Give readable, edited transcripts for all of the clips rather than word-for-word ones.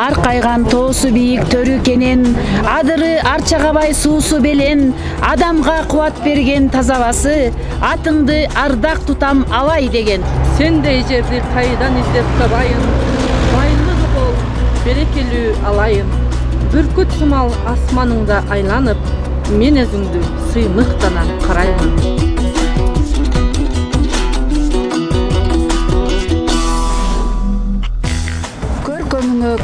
аркайган тоосу бийик төрү экенин, адыры арчагабай суусу белен, адамга кубат берген тазабасы, атыңды ардак тутам алай деген. Сендей жерди кайдан издеп табайын, байлыгы бол, берекелүү алайын. Бүркүт сымал асманыңда айланып, мен өзүңдү сыймыктана караймын.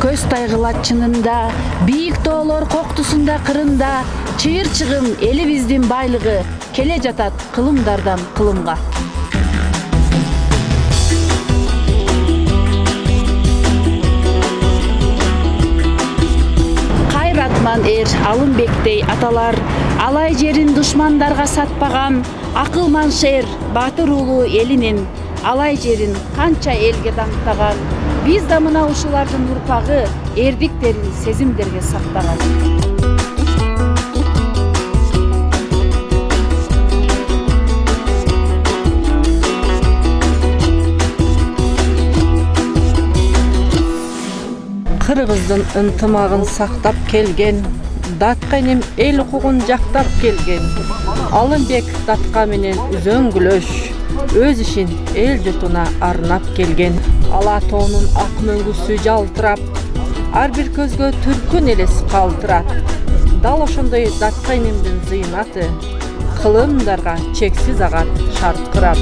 Көз тайгылат чынында, бийик тоолор коктусунда кырында, чыйыр-чыгым элибиздин байлыгы келе жатат кылымдардан кылымга. Кайратман Алымбектей аталар, алай жерин душмандарга сатпаган, акылман шер Батыр уулу элинин, алай жерин канча элге даңктаган. Биз да мына ушулардын урпагы, эрдиктерин сезимдерге сактаган. Кыргыздын ынтымагын сактап келген, датка энем эл укугун жактап келген. Алымбек датка менен үзөңгүлөш, өз ишин эл журтуна арнап келген. Ала тоонун ак мөңгүсү жалтырап, ар бир көзгө түркүн элес калтырат. Дал ошондой датка энемдин зыйнаты, кылымдарга чексиз агат шаркырап.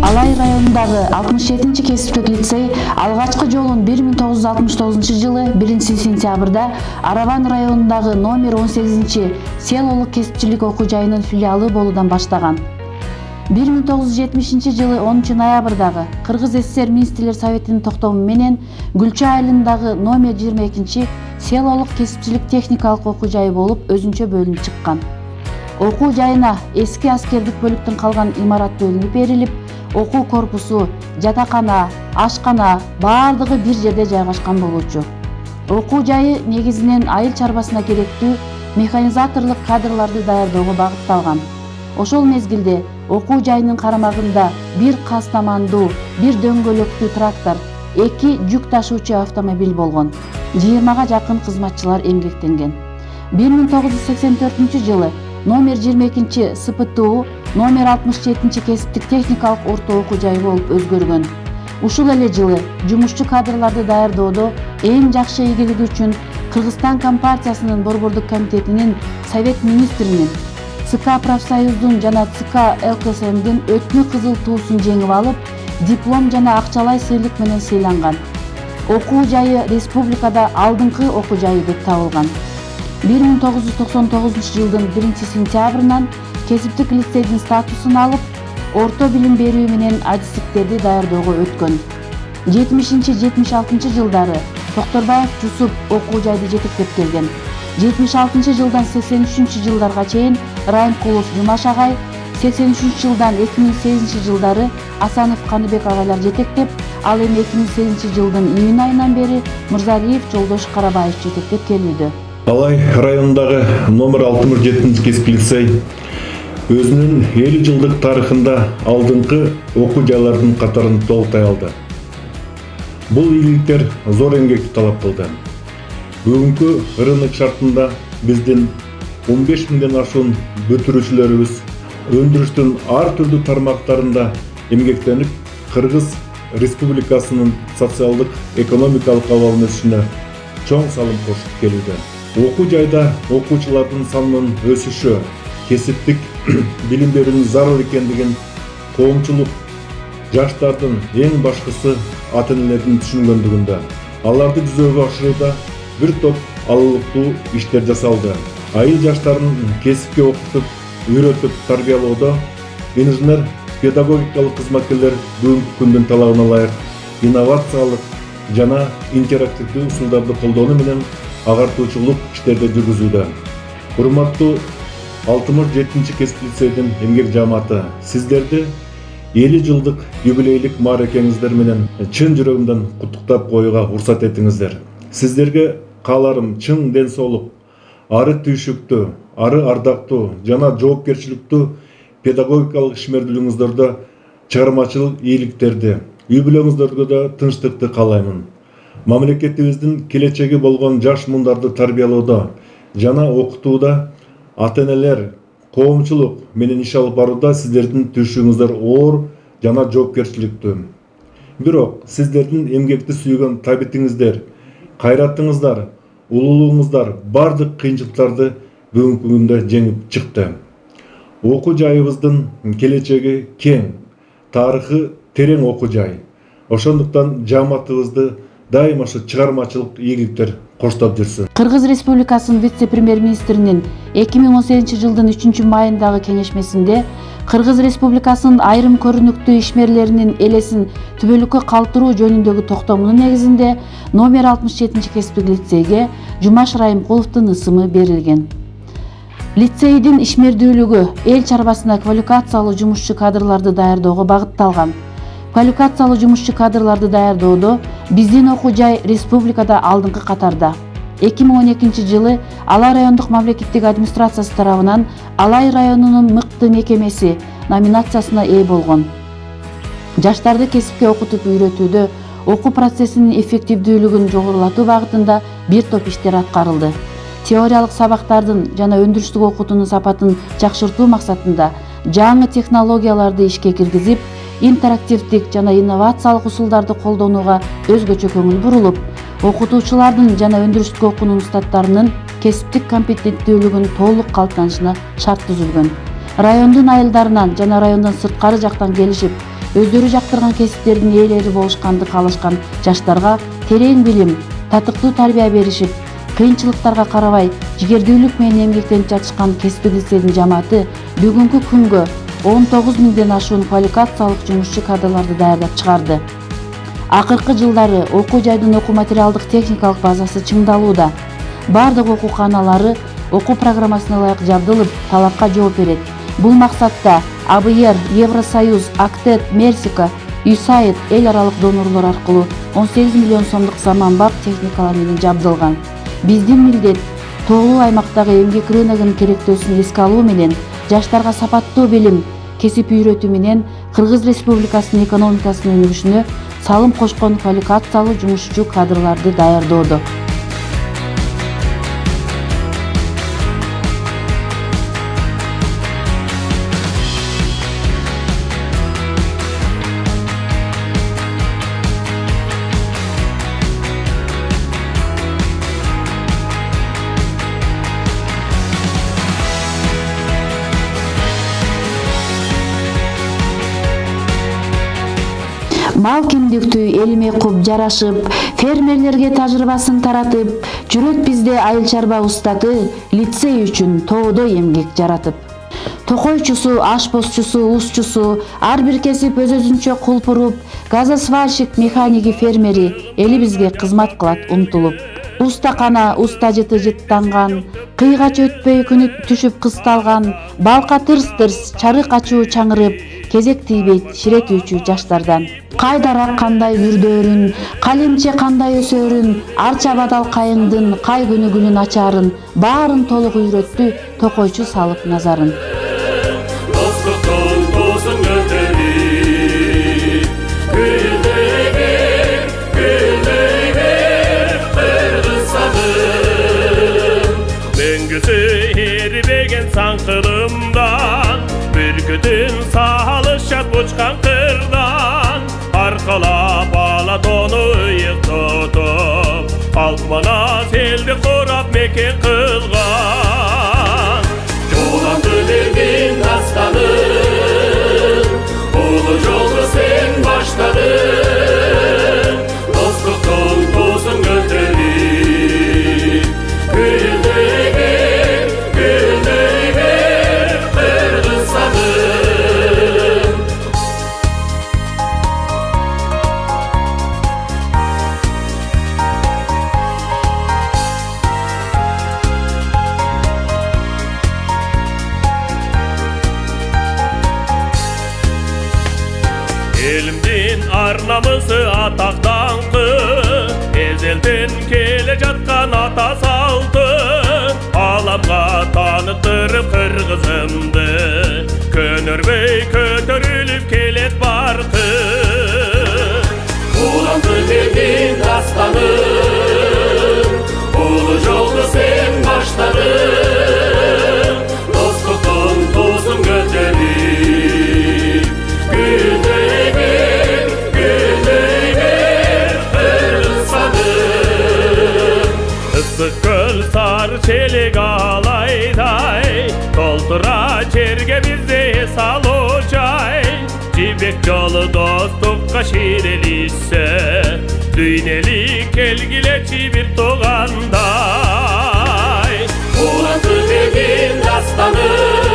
Алай районундагы 67-чи кесиптик лицей алгачкы жолун 1969 жылы 1-сентябрда Араван районундагы номер 18-чи селолук кесипчилик окуу жайынын филиалы болуудан баштаган. 1970 жылы 10 ноябрдагы Кыргыз СССР Министрлер Советинин токтому менен Гүлчө айылындагы номер 22-чи селолук кесипчилик техникалык окуу жайы болуп өзүнчө бөлүнүп чыккан. Окуу жайына эски аскердик бөлүктүн калган имарат бөлүнүп берилип, окуу корпусу, жатакана, ашкана баардыгы бир жерде жайгашкан болчу. Окуу жайы негизинен айыл чарбасына керектүү механизаторлук кадрларды даярдоого багытталган. Ошол мезгилде окуу жайынын карамагында бир кастамандуу, бир дөңгөлөктүү трактор, 2 жүк ташуучу автомобиль болгон. 20га жакын кызматчылар эмгектенген. 1984 жылы номер 22-чи СПТУ, номер 67-чи кесиптик техникалык орто окуу жайы болуп өзгөргөн. Ушул эле жылы жумушчу кадрларды даярдоодо эң жакшы ийгилиги үчүн Кыргызстан Компартиясынын Борбордук комитетинин Совет министринин, ЦК профсоюздун жана ЦК ЛКСМдин өтмө кызыл туусун жеңип алып, диплом жана акчалай сыйлык менен сыйланган. Окуу жайы республикада алдыңкы окуу жайы деп табылган. 1999 жылдын 1-сентябрынан кесиптик лицейдин статусун алып, орто билим берүү менен адистиктерди даярдоого өткөн. 70-76 жылдары Токторбаев Жусуп окуу жайды жетектеп келген. 76 жылдан 83 жылдарга чейин Райымкулов Жумаш агай, 83 жылдан 2008 жылдары Асанов Каныбек агайлар жетектеп, ал эми 2008 жылдын июнь айынан бери Мырзалиев Жолдош Карабаев жетектеп келүүдө. Алай районундагы номер 67 кесиптик лицей өзүнүн 50 жылдык тарыхында алдыңкы окуу жайлардын катарын толуктай алды. Бул ийгиликтер зор эмгекти талап кылды. Бүгүнкү рынок шартында биздин 15 миңден ашуун бүтүрүүчүлөрүбүз өндүрүштүн ар түрдүү тармактарында эмгектенип, Кыргыз Республикасынын социалдык экономикалык абалынын өсүшүнө чоң салым кошуп келүүдө. Окуу жайда окуучулардын санынын өсүшү, кесиптик билим берүүнүн зарыл экендигин коомчулук жаштардын эң башкысы ата-энелердин түшүнгөндүгүндө, аларды жүзөгө ашырууда бир топ алылыктуу иштер жасалды. Айыл жаштарын кесипке окутуп, үйрөтүп тарбиялоодо инженер педагогикалык кызматкерлер бүгүнкү күндүн талабына ылайык инновациялык жана интерактивдүү усулдарды колдонуу менен агартуучулук иштерди жүргүзүүдө. Урматтуу 67-чи кесиптик лицейдин эмгек жааматы, сиздерди 50 жылдык юбилейлик мааракеңиздер менен чын жүрөгүмдөн куттуктап коюуга уруксат этиңиздер. Сиздерге кааларым чың ден соолук, ары түйшүктүү, ары ардактуу жана жоопкерчиликтүү педагогикалык ишмердүүлүгүңүздөрдө чыгармачылык ийгиликтерди, үй бүлөңүздөргө да тынчтыкты каалаймын. Мамлекетибиздин келечеги болгон жаш мундарды тарбиялоодо жана окутууда ата-энелер, коомчулук менен иш алып барууда сиздердин түйшүгүңүздөр оор жана жоопкерчиликтүү. Бирок сиздердин эмгекти сүйгөн табитиңиздер, кайратыңыздар, улуулугуңуздар бардык кыйынчылыктарды бүгүнкү күндө жеңип чыкты. Окуу жайыбыздын келечеги кең, тарыхы терең окуу жай. Ошондуктан жааматыбызды дайыма ушу чыгармачылык ийгиликтер коштоп жүрсүн. Кыргыз Республикасынын вице-премьер-министринин 2018 жылдын 3 майындагы кеңешмесинде Кыргыз Республикасынын айрым көрүнүктүү ишмерлеринин элесин түбөлүккө калтыруу жөнүндөгү токтомунун негизинде номер 67 кесиптик лицейге Жумаш Райымкуловдун ысымы берилген. Лицейдин ишмердүүлүгү эл чарбасына квалификациялуу жумушчу кадрларды даярдоого багытталган. Квалификациялуу жумушчу кадрларды даярдоодо биздин окуу жай республикада алдыңкы катарда. 2012 жылы Алай райондук мамлекеттик администрациясы тарабынан Алай районунун мыкты мекемеси номинациясына ээ болгон. Жаштарды кесипке окутуп үйрөтүүдө окуу процессинин эффективдүүлүгүн жогорулатуу багытында бир топ иштер аткарылды. Теориялык сабактардын жана өндүрүштүк окутуунун сапатын жакшыртуу максатында жаңы технологияларды ишке киргизип, интерактивдик жана инновациялык усулдарды колдонууга өзгөчө көңүл бурулуп, окутуучулардын жана өндүрүштүк окуунун устаттарынын кесиптик компетенттүүлүгүнүн толук калыптанышына шарт түзүлгөн. Райондун айылдарынан жана райондон сырткары жактан келишип, өздөрү жактырган кесиптердин ээлери болушканды каалашкан жаштарга терең билим, татыктуу тарбия беришип, кыйынчылыктарга карабай жигердүүлүк менен эмгектенип жатышкан кесиптик лицейдин жамааты бүгүнкү күнгө 19 миңден ашуун квалификациялык жумушчу кадрларды даярдап чыгарды. Акыркы жылдары окуу жайдын окуу материалдык техникалык базасы чыңдалууда. Бардык окууканалары окуу программасына ылайык жабдылып, талапка жооп берет. Бул максатта АБР, Евросоюз, Актет, Мерсика, ЮСАИД эл аралык донорлор аркылуу 18 миллион сомдук заманбап техникалар менен жабдылган. Биздин милдет тоолуу аймактагы эмгек рыногунун керектөөсүн эске алуу менен жаштарга сапаттуу билим, кесип үйрөтүү менен Кыргыз Республикасынын экономикасынын өнүгүшүнө салым кошкон квалификациялуу жумушчу кадрларды даярдоодо. Мал кемдиктүү элиме куп жарашып, фермерлерге тажрыйбасын таратып, жүрөт бизде айыл чарба устаты, лицей үчүн тоодо эмгек жаратып. Токойчусу, ашпозчусу, узчусу, ар бир кесип өз-өзүнчө кулпуруп, газосвальщик, механики, фермери эли бизге кызмат кылат умтулуп. Устакана, уста жыты жыттанган, кыйгач өтпөй күнү түшүп кысталган, балка тырс-тырс, чарык ачуу чаңырып, кезек тийбейт ширетүүчү жаштардан. Кайдарак кандай бүрдөөрүн, калемче кандай өсөрүн, арча бадал кайыңдын кай күнү гүлүн ачарын, баарын толук үйрөттү токойчу салып назарын. Sankılımdan bürkütün salışat uçkan kırdan arkala bala donu yık tutup Almana seldi kurap meken kılgan Yolantı verdin hastanın Ulu yolu sen başladın Dostluktun tozun götürün Elimdin arnamızı ataktankı Ezelden kele jatkan ata saltı Al ысык көл сары челек алайдай, толтура жерге бизде салуу жай. Жибек жолу достукка шиирелишсе, дүйнөлүк келгилечи бир туугандай. Улантып элдин дастанын